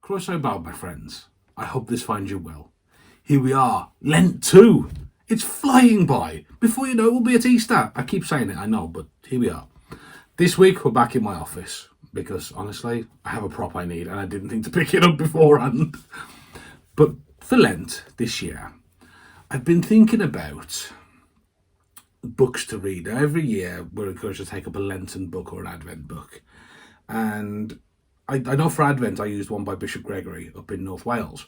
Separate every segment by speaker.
Speaker 1: Croeso bawb, my friends. I hope this finds you well. Here we are, Lent 2. It's flying by. Before you know it, we'll be at Easter. I keep saying it, I know, but here we are. This week, we're back in my office because, honestly, I have a prop I need and I didn't think to pick it up beforehand. But for Lent this year, I've been thinking about books to read. Now, every year, we're encouraged to take up a Lenten book or an Advent book. And I know for Advent, I used one by Bishop Gregory up in North Wales.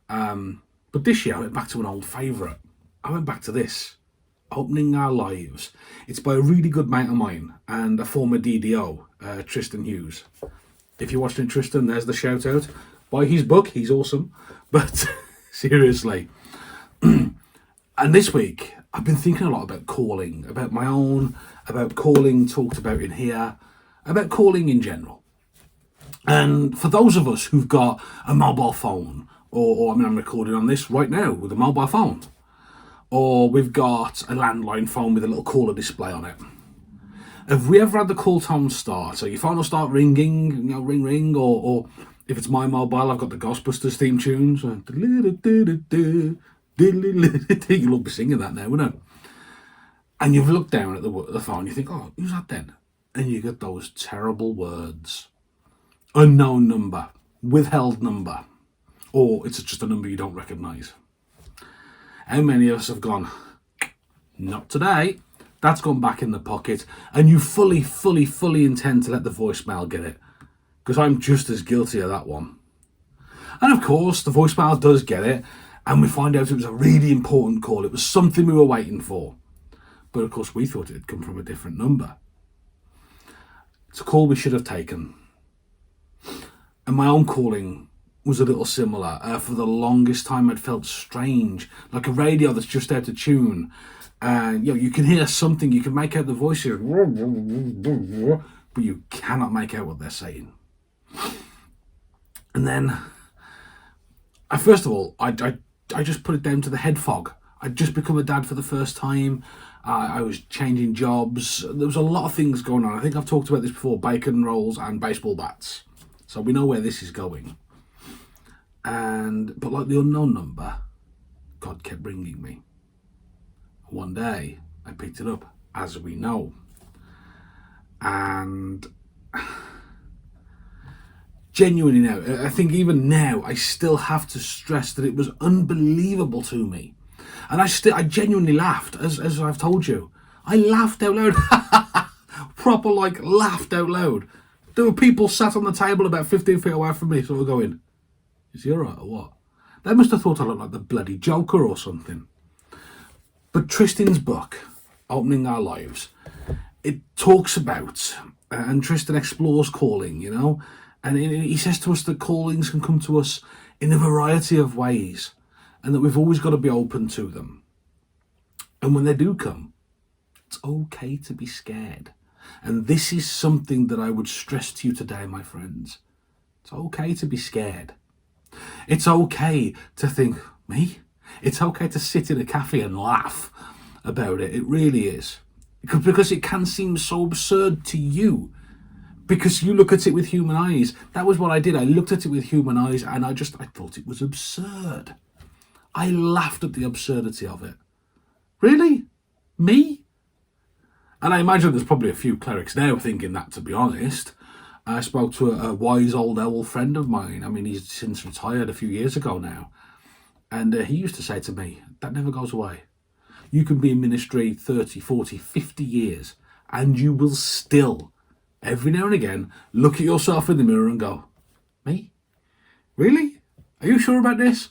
Speaker 1: But this year, I went back to an old favourite. I went back to this, Opening Our Lives. It's by a really good mate of mine and a former DDO, Tristan Hughes. If you're watching Tristan, there's the shout out. Buy his book, he's awesome. But seriously. And this week, I've been thinking a lot about calling, about my own, about calling talked about in here, about calling in general. And for those of us who've got a mobile phone, or I'm recording on this right now with a mobile phone, or we've got a landline phone with a little caller display on it. Have we ever had the call tone start? So your phone will start ringing, ring ring, or if it's my mobile, I've got the Ghostbusters theme tunes. You'll all be singing that now, wouldn't it? And you've looked down at the phone, you think, oh, who's that then? And you get those terrible words. Unknown number, withheld number, or it's just a number you don't recognise. How many of us have gone, not today, that's gone back in the pocket, and you fully intend to let the voicemail get it? Because I'm just as guilty of that one. And of course, the voicemail does get it, and we find out it was a really important call. It was something we were waiting for. But of course, we thought it had come from a different number. It's a call we should have taken. And my own calling was a little similar. For the longest time, I'd felt strange, like a radio that's just out of tune. And you can hear something, you can make out the voices, but you cannot make out what they're saying. And then, first of all, I just put it down to the head fog. I'd just become a dad for the first time. I was changing jobs. There was a lot of things going on. I think I've talked about this before, bacon rolls and baseball bats. So we know where this is going. But like the unknown number, God kept ringing me. One day, I picked it up, as we know. And genuinely now, I think even now, I still have to stress that it was unbelievable to me. And I genuinely laughed, as I've told you. I laughed out loud. Proper, laughed out loud. There were people sat on the table about 15 feet away from me, sort of going, is he alright or what? They must have thought I looked like the bloody Joker or something. But Tristan's book, Opening Our Lives, it talks about, and Tristan explores calling, and he says to us that callings can come to us in a variety of ways, and that we've always got to be open to them. And when they do come, it's okay to be scared. And this is something that I would stress to you today, my friends. It's okay to be scared. It's okay to think, me? It's okay to sit in a cafe and laugh about it. It really is. Because it can seem so absurd to you. Because you look at it with human eyes. That was what I did. I looked at it with human eyes and I thought it was absurd. I laughed at the absurdity of it. Really? Me? And I imagine there's probably a few clerics now thinking that, to be honest. I spoke to a wise old owl friend of mine. I mean, he's since retired a few years ago now. And he used to say to me, that never goes away. You can be in ministry 30, 40, 50 years, and you will still, every now and again, look at yourself in the mirror and go, me? Really? Are you sure about this?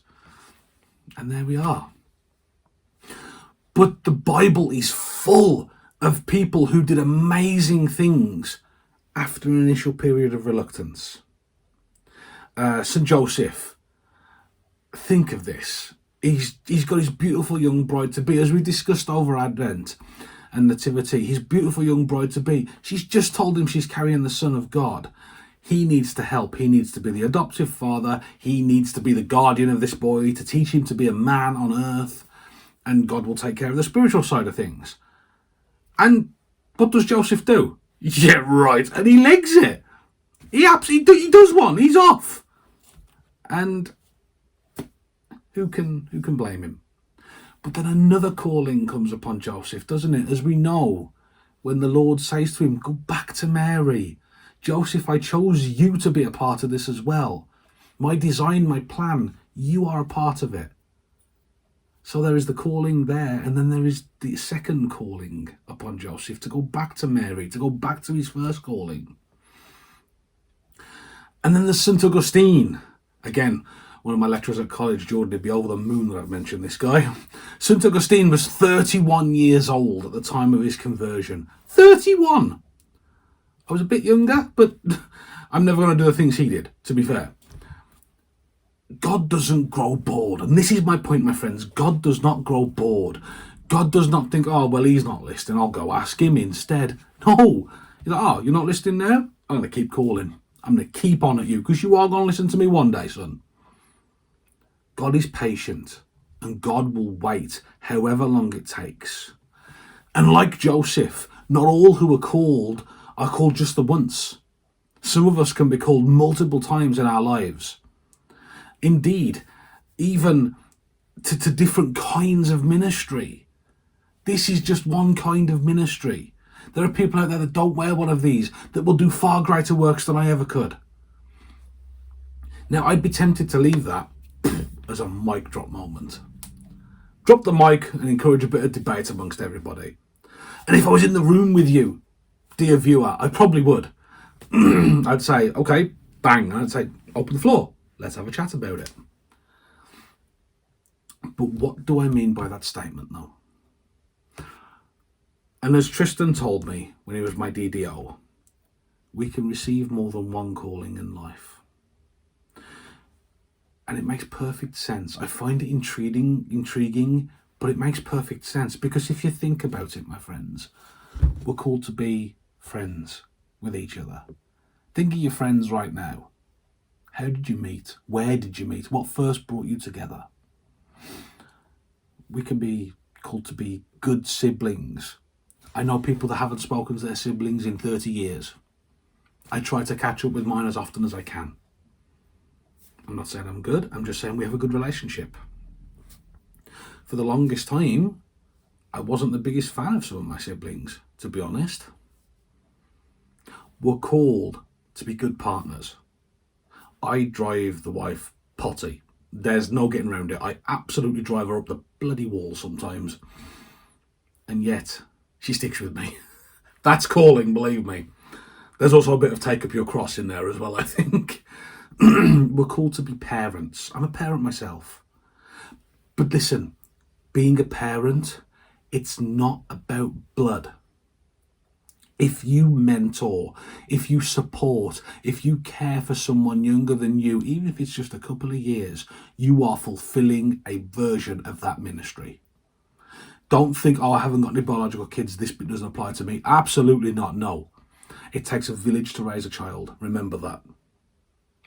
Speaker 1: And there we are. But the Bible is full of people who did amazing things after an initial period of reluctance. St. Joseph, think of this. He's got his beautiful young bride-to-be, as we discussed over Advent and Nativity, his beautiful young bride-to-be. She's just told him she's carrying the Son of God. He needs to help. He needs to be the adoptive father. He needs to be the guardian of this boy, to teach him to be a man on earth. And God will take care of the spiritual side of things. And what does Joseph do? Yeah, right. And he legs it. He does one. He's off. And who can blame him? But then another calling comes upon Joseph, doesn't it? As we know, when the Lord says to him, go back to Mary. Joseph, I chose you to be a part of this as well. My design, my plan, you are a part of it. So there is the calling there, and then there is the second calling upon Joseph to go back to Mary, to go back to his first calling. And then there's St. Augustine. Again, one of my lecturers at college, Jordan, would be over the moon that I've mentioned this guy. St. Augustine was 31 years old at the time of his conversion. 31! I was a bit younger, but I'm never going to do the things he did, to be fair. God doesn't grow bored. And this is my point, my friends. God does not grow bored. God does not think, oh, well, he's not listening, I'll go ask him instead. No. He's like, oh, you're not listening now? I'm going to keep calling. I'm going to keep on at you, because you are going to listen to me one day, son. God is patient, and God will wait however long it takes. And like Joseph, not all who are called just the once. Some of us can be called multiple times in our lives. Indeed, even to different kinds of ministry. This is just one kind of ministry. There are people out there that don't wear one of these, that will do far greater works than I ever could. Now, I'd be tempted to leave that as a mic drop moment. Drop the mic and encourage a bit of debate amongst everybody. And if I was in the room with you, dear viewer, I probably would. I'd say, okay, bang. And I'd say, open the floor. Let's have a chat about it. But what do I mean by that statement, though? And as Tristan told me when he was my DDO, we can receive more than one calling in life. And it makes perfect sense. I find it intriguing, but it makes perfect sense. Because if you think about it, my friends, we're called to be friends with each other. Think of your friends right now. How did you meet? Where did you meet? What first brought you together? We can be called to be good siblings. I know people that haven't spoken to their siblings in 30 years. I try to catch up with mine as often as I can. I'm not saying I'm good, I'm just saying we have a good relationship. For the longest time, I wasn't the biggest fan of some of my siblings, to be honest. We're called to be good partners. I drive the wife potty. There's no getting around it. I absolutely drive her up the bloody wall sometimes. And yet, she sticks with me. That's calling, believe me. There's also a bit of take up your cross in there as well, I think. We're called to be parents. I'm a parent myself. But listen, being a parent, it's not about blood. If you mentor, if you support, if you care for someone younger than you, even if it's just a couple of years, you are fulfilling a version of that ministry. Don't think, oh, I haven't got any biological kids, this bit doesn't apply to me. Absolutely not, no. It takes a village to raise a child. Remember that.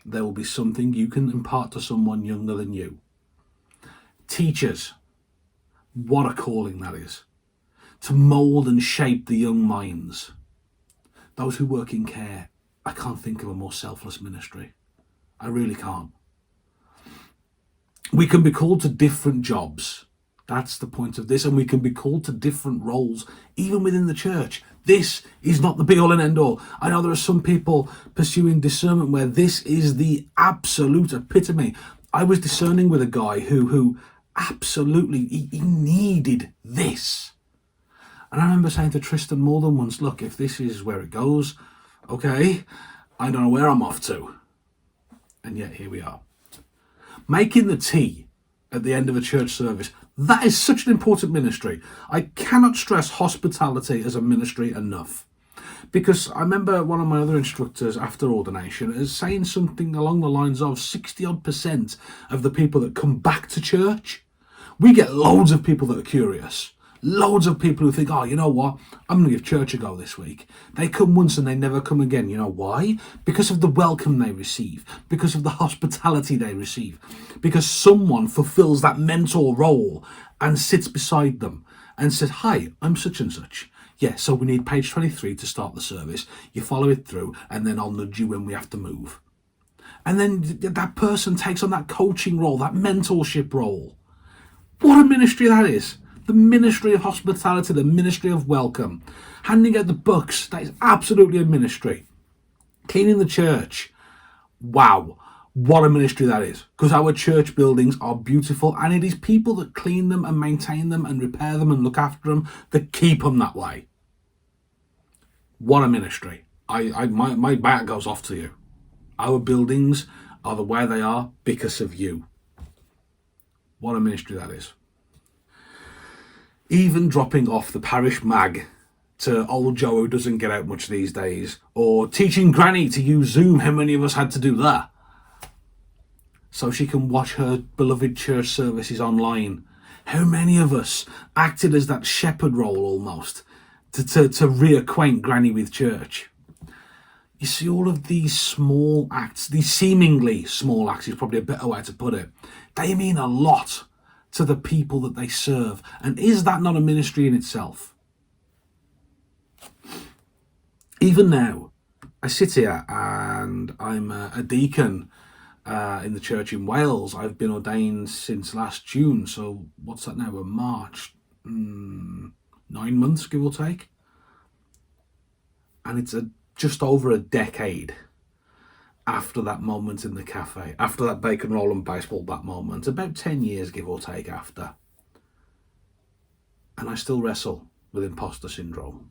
Speaker 1: There will be something you can impart to someone younger than you. Teachers, what a calling that is. To mould and shape the young minds. Those who work in care, I can't think of a more selfless ministry. I really can't. We can be called to different jobs. That's the point of this. And we can be called to different roles, even within the church. This is not the be-all and end-all. I know there are some people pursuing discernment where this is the absolute epitome. I was discerning with a guy who absolutely, he needed this. And I remember saying to Tristan more than once, look, if this is where it goes, okay, I don't know where I'm off to. And yet here we are. Making the tea at the end of a church service, that is such an important ministry. I cannot stress hospitality as a ministry enough. Because I remember one of my other instructors after ordination is saying something along the lines of 60% of the people that come back to church. We get loads of people that are curious. Loads of people who think, oh, you know what? I'm going to give church a go this week. They come once and they never come again. You know why? Because of the welcome they receive. Because of the hospitality they receive. Because someone fulfills that mentor role and sits beside them and says, hi, I'm such and such. Yeah, so we need page 23 to start the service. You follow it through and then I'll nudge you when we have to move. And then that person takes on that coaching role, that mentorship role. What a ministry that is. The ministry of hospitality, the ministry of welcome. Handing out the books, that is absolutely a ministry. Cleaning the church. Wow, what a ministry that is. Because our church buildings are beautiful, and it is people that clean them and maintain them and repair them and look after them that keep them that way. What a ministry. My back goes off to you. Our buildings are the way they are because of you. What a ministry that is. Even dropping off the parish mag to old Joe who doesn't get out much these days, or teaching Granny to use Zoom. How many of us had to do that? So she can watch her beloved church services online. How many of us acted as that shepherd role almost to reacquaint Granny with church? You see, all of these small acts, these seemingly small acts is probably a better way to put it, they mean a lot to the people that they serve. And is that not a ministry in itself? Even now, I sit here and I'm a deacon in the church in Wales. I've been ordained since last June, so what's that now? We're March, 9 months, give or take. And it's just over a decade after that moment in the cafe, after that bacon roll and baseball bat moment, about 10 years, give or take, after. And I still wrestle with imposter syndrome.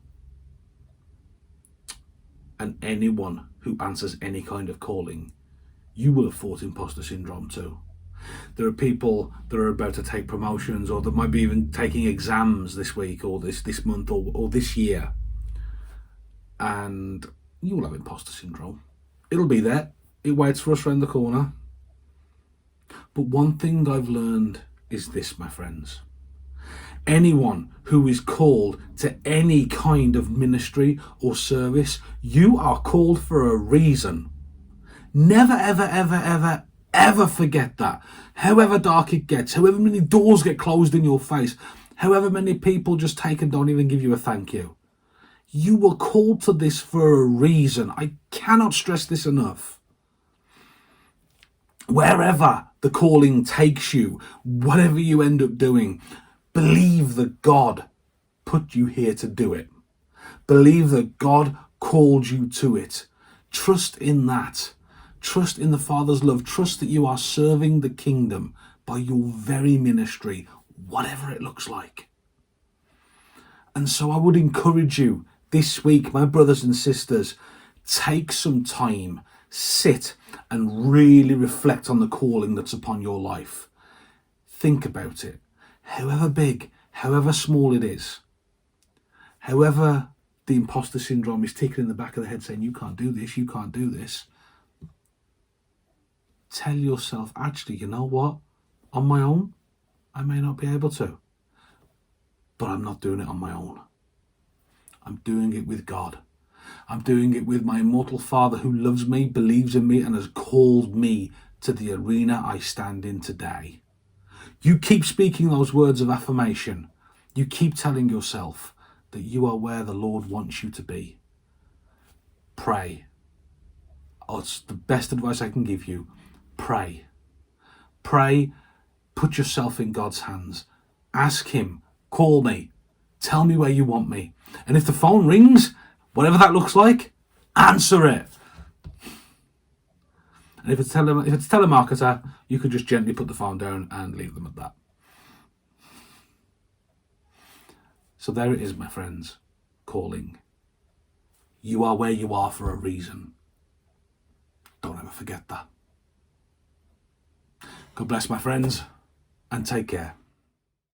Speaker 1: And anyone who answers any kind of calling, you will have fought imposter syndrome too. There are people that are about to take promotions, or that might be even taking exams this week or this month or this year. And you will have imposter syndrome. It'll be there. It waits for us around the corner. But one thing I've learned is this, my friends. Anyone who is called to any kind of ministry or service, you are called for a reason. Never, ever, ever, ever, ever forget that. However dark it gets, however many doors get closed in your face, however many people just take and don't even give you a thank you. You were called to this for a reason. I cannot stress this enough. Wherever the calling takes you, whatever you end up doing, believe that God put you here to do it. Believe that God called you to it. Trust in that. Trust in the Father's love. Trust that you are serving the kingdom by your very ministry, whatever it looks like. And so I would encourage you this week, my brothers and sisters, take some time, sit and really reflect on the calling that's upon your life. Think about it. However big, however small it is, however the imposter syndrome is ticking in the back of the head saying, you can't do this, you can't do this. Tell yourself, actually, you know what? On my own, I may not be able to, but I'm not doing it on my own. I'm doing it with God. I'm doing it with my immortal Father who loves me, believes in me, and has called me to the arena I stand in today. You keep speaking those words of affirmation. You keep telling yourself that you are where the Lord wants you to be. Pray. Oh, it's the best advice I can give you. Pray. Pray. Put yourself in God's hands. Ask him, call me, tell me where you want me. And if the phone rings, whatever that looks like, answer it. And if it's telemarketer, you can just gently put the phone down and leave them at that. So there it is, my friends. Calling. You are where you are for a reason. Don't ever forget that. God bless, my friends, and take care.